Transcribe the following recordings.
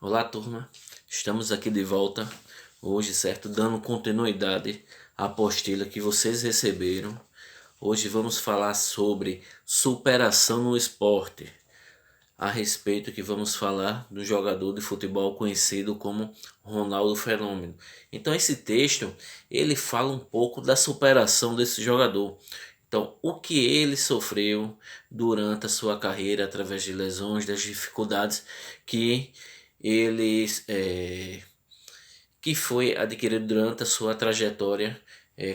Olá, turma. Estamos aqui de volta hoje, certo? Dando continuidade à apostila que vocês receberam. Hoje vamos falar sobre superação no esporte. A respeito que vamos falar do jogador de futebol conhecido como Ronaldo Fenômeno. Então esse texto, ele fala um pouco da superação desse jogador. Então, o que ele sofreu durante a sua carreira através de lesões, das dificuldades que ele que foi adquirido durante a sua trajetória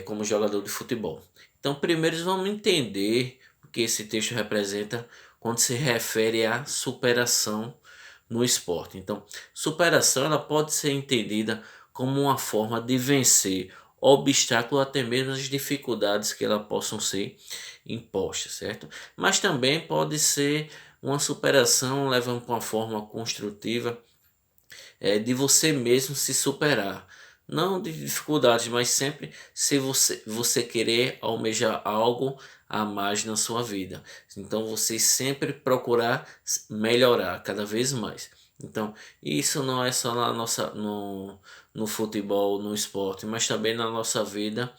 como jogador de futebol. Então, primeiro vamos entender o que esse texto representa quando se refere à superação no esporte. Então, superação ela pode ser entendida como uma forma de vencer obstáculos, até mesmo as dificuldades que elas possam ser impostas, certo? Mas também pode ser uma superação levando para uma forma construtiva de você mesmo se superar. Não de dificuldades, mas sempre se você querer almejar algo a mais na sua vida. Então você sempre procurar melhorar cada vez mais. Então, isso não é só no futebol, no esporte, mas também na nossa vida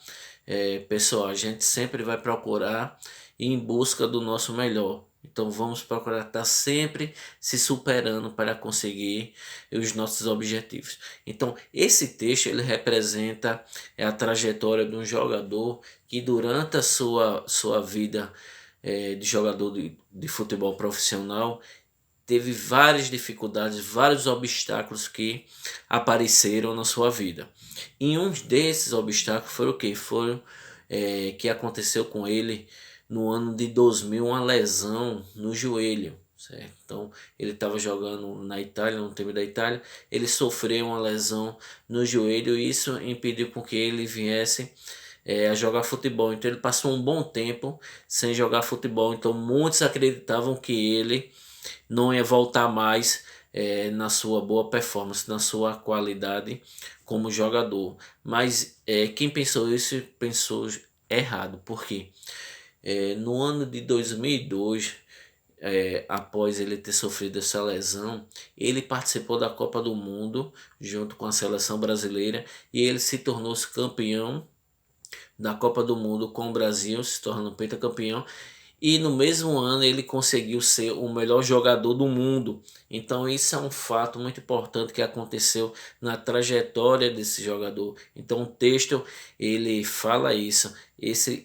pessoal. A gente sempre vai procurar ir em busca do nosso melhor. Então vamos procurar estar sempre se superando para conseguir os nossos objetivos. Então esse texto ele representa a trajetória de um jogador que durante a sua vida de jogador de futebol profissional teve várias dificuldades, vários obstáculos que apareceram na sua vida. E um desses obstáculos foi o que? Foi que aconteceu com ele no ano de 2000, uma lesão no joelho. Certo? Então ele estava jogando na Itália, no time da Itália, ele sofreu uma lesão no joelho e isso impediu com que ele viesse a jogar futebol. Então ele passou um bom tempo sem jogar futebol. Então muitos acreditavam que ele não ia voltar mais na sua boa performance, na sua qualidade como jogador. Mas quem pensou isso pensou errado, porque no ano de 2002, após ele ter sofrido essa lesão, ele participou da Copa do Mundo junto com a seleção brasileira e ele se tornou-se campeão da Copa do Mundo com o Brasil, se tornando pentacampeão. E no mesmo ano ele conseguiu ser o melhor jogador do mundo. Então isso é um fato muito importante que aconteceu na trajetória desse jogador. Então o texto ele fala isso,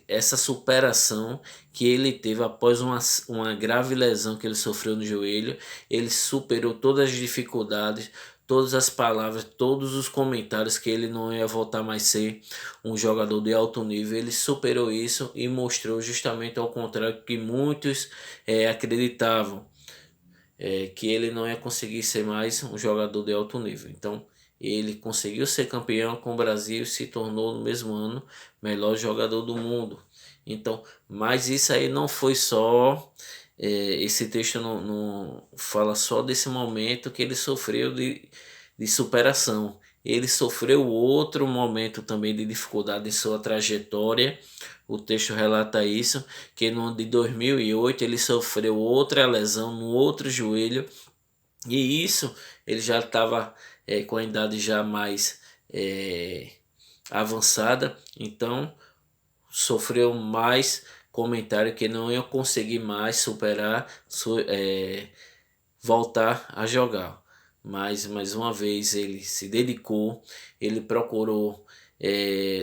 essa superação que ele teve após uma grave lesão que ele sofreu no joelho. Ele superou todas as dificuldades, todas as palavras, todos os comentários que ele não ia voltar mais ser um jogador de alto nível. Ele superou isso e mostrou justamente ao contrário que muitos acreditavam, que ele não ia conseguir ser mais um jogador de alto nível. Então ele conseguiu ser campeão com o Brasil e se tornou no mesmo ano melhor jogador do mundo. Então, mas isso aí não foi só esse texto não fala só desse momento que ele sofreu de superação. Ele sofreu outro momento também de dificuldade em sua trajetória. O texto relata isso, que no ano de 2008 ele sofreu outra lesão no outro joelho. E isso ele já estava com a idade já mais avançada. Então sofreu mais comentário que não ia conseguir mais superar, voltar a jogar. Mas mais uma vez ele se dedicou, ele procurou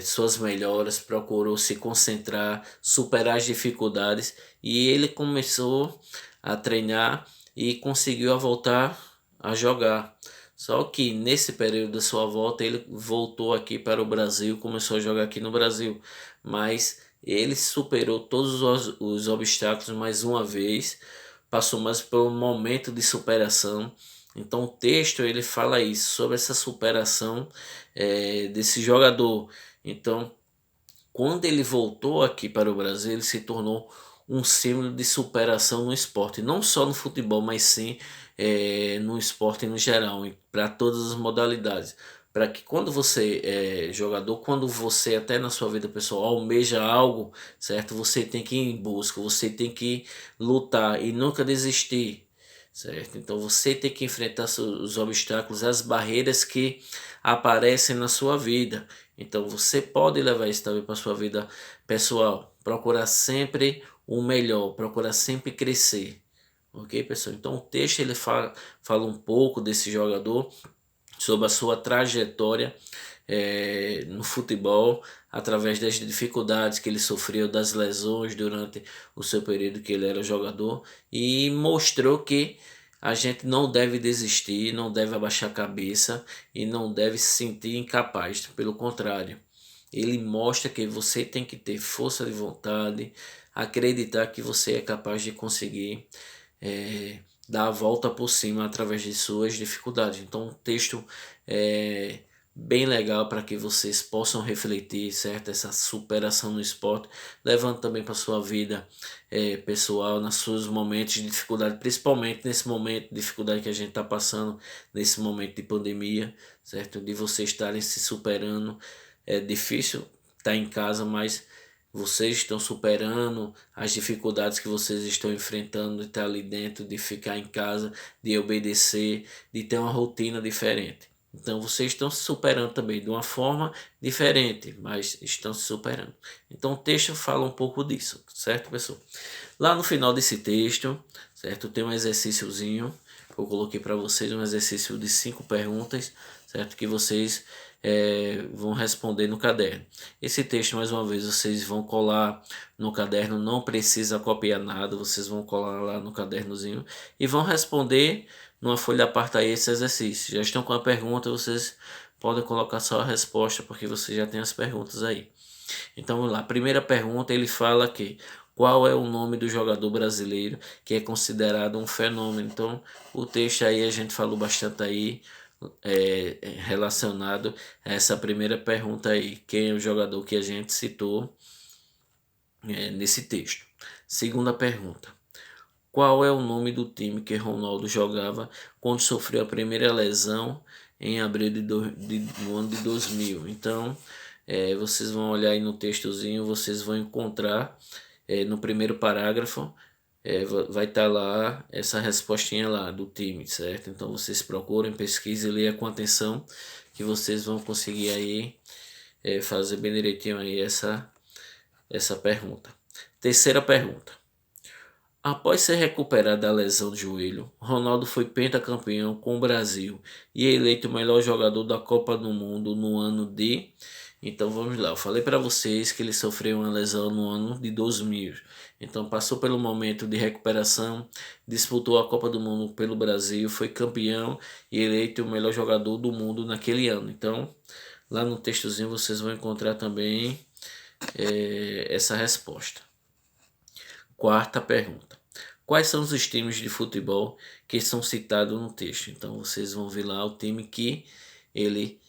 suas melhoras, procurou se concentrar, superar as dificuldades e ele começou a treinar e conseguiu voltar a jogar. Só que nesse período da sua volta ele voltou aqui para o Brasil, começou a jogar aqui no Brasil, mas ele superou todos os obstáculos mais uma vez, passou mais por um momento de superação. Então o texto ele fala isso, sobre essa superação desse jogador. Então quando ele voltou aqui para o Brasil, ele se tornou um símbolo de superação no esporte, não só no futebol, mas sim no esporte no geral, para todas as modalidades. Para que quando você é jogador, quando você até na sua vida pessoal almeja algo, certo? Você tem que ir em busca, você tem que lutar e nunca desistir, certo? Então você tem que enfrentar os obstáculos, as barreiras que aparecem na sua vida. Então você pode levar isso também para sua vida pessoal. Procurar sempre o melhor, procurar sempre crescer. Ok, pessoal? Então o texto ele fala um pouco desse jogador, sobre a sua trajetória no futebol, através das dificuldades que ele sofreu, das lesões durante o seu período que ele era jogador, e mostrou que a gente não deve desistir, não deve abaixar a cabeça e não deve se sentir incapaz. Pelo contrário, ele mostra que você tem que ter força de vontade, acreditar que você é capaz de conseguir dar a volta por cima através de suas dificuldades. Então, um texto bem legal para que vocês possam refletir, certo? Essa superação no esporte, levando também para sua vida pessoal, nos seus momentos de dificuldade, principalmente nesse momento de dificuldade que a gente está passando, nesse momento de pandemia, certo? De vocês estarem se superando. É difícil estar em casa, mas vocês estão superando as dificuldades que vocês estão enfrentando, de estar ali dentro, de ficar em casa, de obedecer, de ter uma rotina diferente. Então vocês estão se superando também de uma forma diferente, mas estão se superando. Então o texto fala um pouco disso, certo, pessoal? Lá no final desse texto, certo, tem um exercíciozinho. Eu coloquei para vocês um exercício de 5 perguntas, certo, que vocês vão responder no caderno. Esse texto, mais uma vez, vocês vão colar no caderno, não precisa copiar nada, vocês vão colar lá no cadernozinho e vão responder numa folha à parte aí esse exercício. Já estão com a pergunta, vocês podem colocar só a resposta, porque você já tem as perguntas aí. Então vamos lá, primeira pergunta, ele fala que qual é o nome do jogador brasileiro que é considerado um fenômeno. Então o texto aí a gente falou bastante aí, relacionado a essa primeira pergunta aí, quem é o jogador que a gente citou nesse texto. Segunda pergunta, qual é o nome do time que Ronaldo jogava quando sofreu a primeira lesão em abril do ano de 2000? Então vocês vão olhar aí no textozinho, vocês vão encontrar no primeiro parágrafo vai estar lá essa respostinha lá do time, certo? Então vocês procurem, pesquisem, leiam com atenção, que vocês vão conseguir aí fazer bem direitinho aí essa pergunta. Terceira pergunta. Após ser recuperado da lesão de joelho, Ronaldo foi pentacampeão com o Brasil e eleito o melhor jogador da Copa do Mundo no ano de... Então vamos lá, eu falei para vocês que ele sofreu uma lesão no ano de 2000. Então passou pelo momento de recuperação, disputou a Copa do Mundo pelo Brasil, foi campeão e eleito o melhor jogador do mundo naquele ano. Então lá no textozinho vocês vão encontrar também essa resposta. Quarta pergunta. Quais são os times de futebol que são citados no texto? Então vocês vão ver lá o time que ele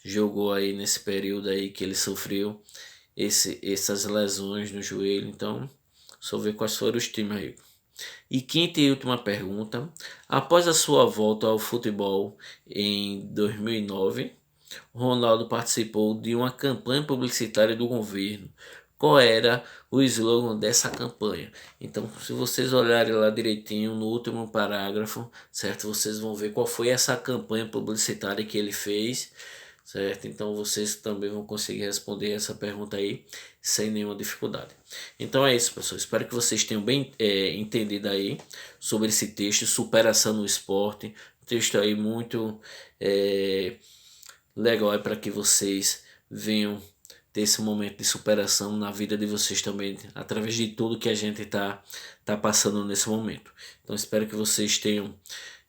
jogou aí nesse período aí que ele sofreu essas lesões no joelho. Então só ver quais foram os times aí. E quinta e última pergunta. Após a sua volta ao futebol em 2009, Ronaldo participou de uma campanha publicitária do governo. Qual era o slogan dessa campanha? Então, se vocês olharem lá direitinho no último parágrafo, certo? Vocês vão ver qual foi essa campanha publicitária que ele fez, certo? Então, vocês também vão conseguir responder essa pergunta aí sem nenhuma dificuldade. Então é isso, pessoal. Espero que vocês tenham bem entendido aí sobre esse texto, superação no esporte. Texto aí muito legal para que vocês venham ter esse momento de superação na vida de vocês também, através de tudo que a gente tá passando nesse momento. Então espero que vocês tenham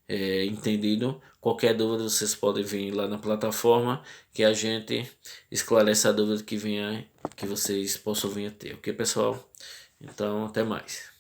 entendido. Qualquer dúvida vocês podem vir lá na plataforma que a gente esclarece a dúvida que vocês possam vir a ter. Ok, pessoal? Então até mais.